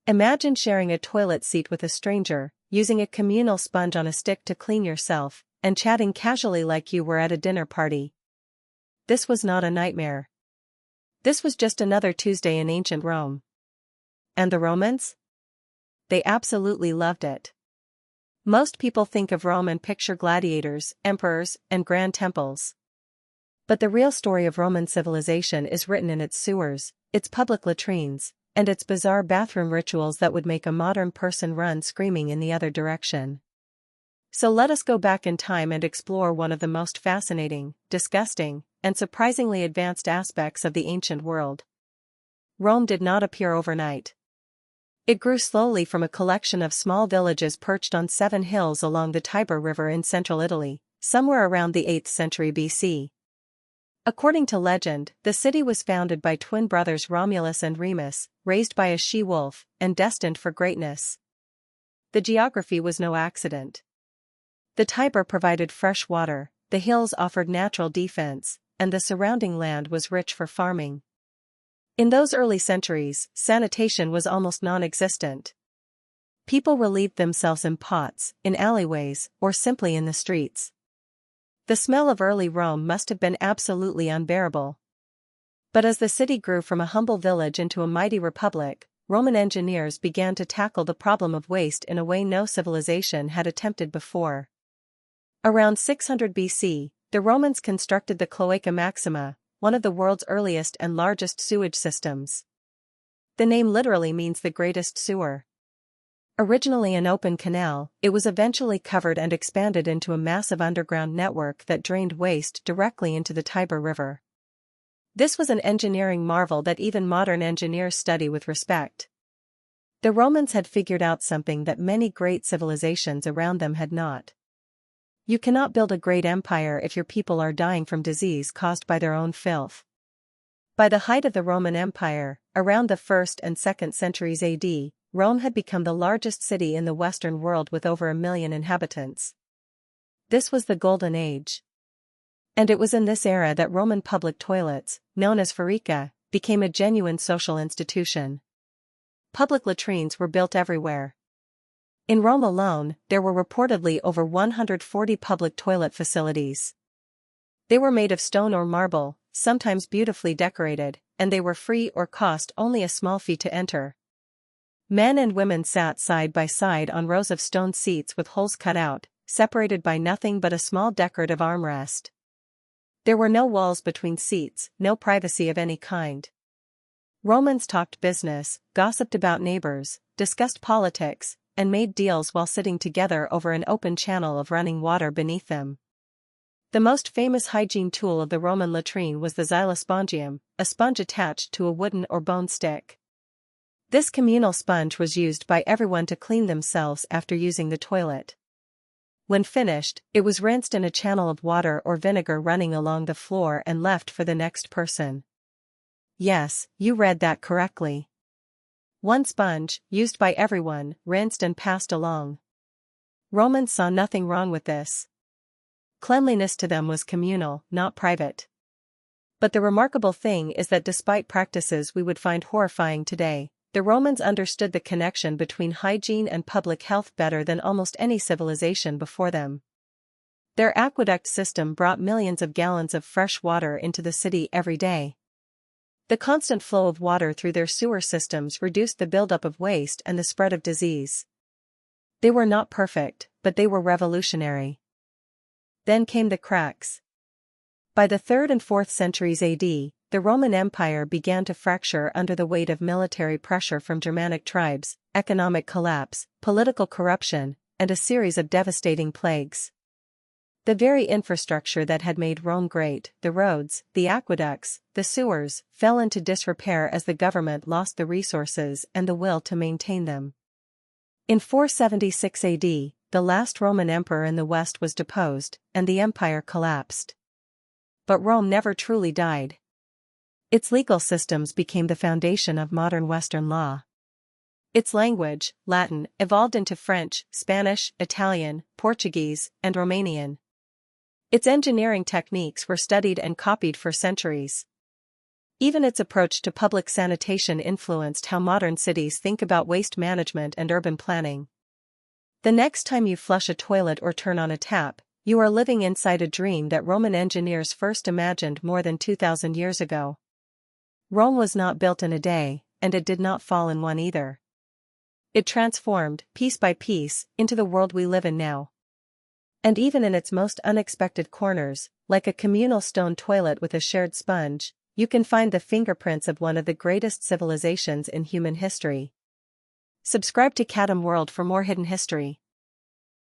Imagine sharing a toilet seat with a stranger, using a communal sponge on a stick to clean yourself, and chatting casually like you were at a dinner party. This was not a nightmare. This was just another Tuesday in ancient Rome. And the Romans? They absolutely loved it. Most people think of Rome and picture gladiators, emperors, and grand temples. But the real story of Roman civilization is written in its sewers, its public latrines, and its bizarre bathroom rituals that would make a modern person run screaming in the other direction. So let us go back in time and explore one of the most fascinating, disgusting, and surprisingly advanced aspects of the ancient world. Rome did not appear overnight. It grew slowly from a collection of small villages perched on 7 hills along the Tiber River in central Italy, somewhere around the 8th century BC. According to legend, the city was founded by twin brothers Romulus and Remus, raised by a she-wolf, and destined for greatness. The geography was no accident. The Tiber provided fresh water, the hills offered natural defense, and the surrounding land was rich for farming. In those early centuries, sanitation was almost non-existent. People relieved themselves in pots, in alleyways, or simply in the streets. The smell of early Rome must have been absolutely unbearable. But as the city grew from a humble village into a mighty republic, Roman engineers began to tackle the problem of waste in a way no civilization had attempted before. Around 600 BC, the Romans constructed the Cloaca Maxima, one of the world's earliest and largest sewage systems. The name literally means the greatest sewer. Originally an open canal, it was eventually covered and expanded into a massive underground network that drained waste directly into the Tiber River. This was an engineering marvel that even modern engineers study with respect. The Romans had figured out something that many great civilizations around them had not. You cannot build a great empire if your people are dying from disease caused by their own filth. By the height of the Roman Empire, around the 1st and 2nd centuries AD, Rome had become the largest city in the Western world with over 1 million inhabitants. This was the Golden Age. And it was in this era that Roman public toilets, known as feria, became a genuine social institution. Public latrines were built everywhere. In Rome alone, there were reportedly over 140 public toilet facilities. They were made of stone or marble, sometimes beautifully decorated, and they were free or cost only a small fee to enter. Men and women sat side by side on rows of stone seats with holes cut out, separated by nothing but a small decorative armrest. There were no walls between seats, no privacy of any kind. Romans talked business, gossiped about neighbors, discussed politics, and made deals while sitting together over an open channel of running water beneath them. The most famous hygiene tool of the Roman latrine was the xylospongium, a sponge attached to a wooden or bone stick. This communal sponge was used by everyone to clean themselves after using the toilet. When finished, it was rinsed in a channel of water or vinegar running along the floor and left for the next person. Yes, you read that correctly. One sponge, used by everyone, rinsed and passed along. Romans saw nothing wrong with this. Cleanliness to them was communal, not private. But the remarkable thing is that despite practices we would find horrifying today, the Romans understood the connection between hygiene and public health better than almost any civilization before them. Their aqueduct system brought millions of gallons of fresh water into the city every day. The constant flow of water through their sewer systems reduced the buildup of waste and the spread of disease. They were not perfect, but they were revolutionary. Then came the cracks. By the 3rd and 4th centuries AD, the Roman Empire began to fracture under the weight of military pressure from Germanic tribes, economic collapse, political corruption, and a series of devastating plagues. The very infrastructure that had made Rome great, the roads, the aqueducts, the sewers, fell into disrepair as the government lost the resources and the will to maintain them. In 476 AD, the last Roman emperor in the West was deposed, and the empire collapsed. But Rome never truly died. Its legal systems became the foundation of modern Western law. Its language, Latin, evolved into French, Spanish, Italian, Portuguese, and Romanian. Its engineering techniques were studied and copied for centuries. Even its approach to public sanitation influenced how modern cities think about waste management and urban planning. The next time you flush a toilet or turn on a tap, you are living inside a dream that Roman engineers first imagined more than 2,000 years ago. Rome was not built in a day, and it did not fall in one either. It transformed, piece by piece, into the world we live in now. And even in its most unexpected corners, like a communal stone toilet with a shared sponge, you can find the fingerprints of one of the greatest civilizations in human history. Subscribe to Kadim World for more hidden history.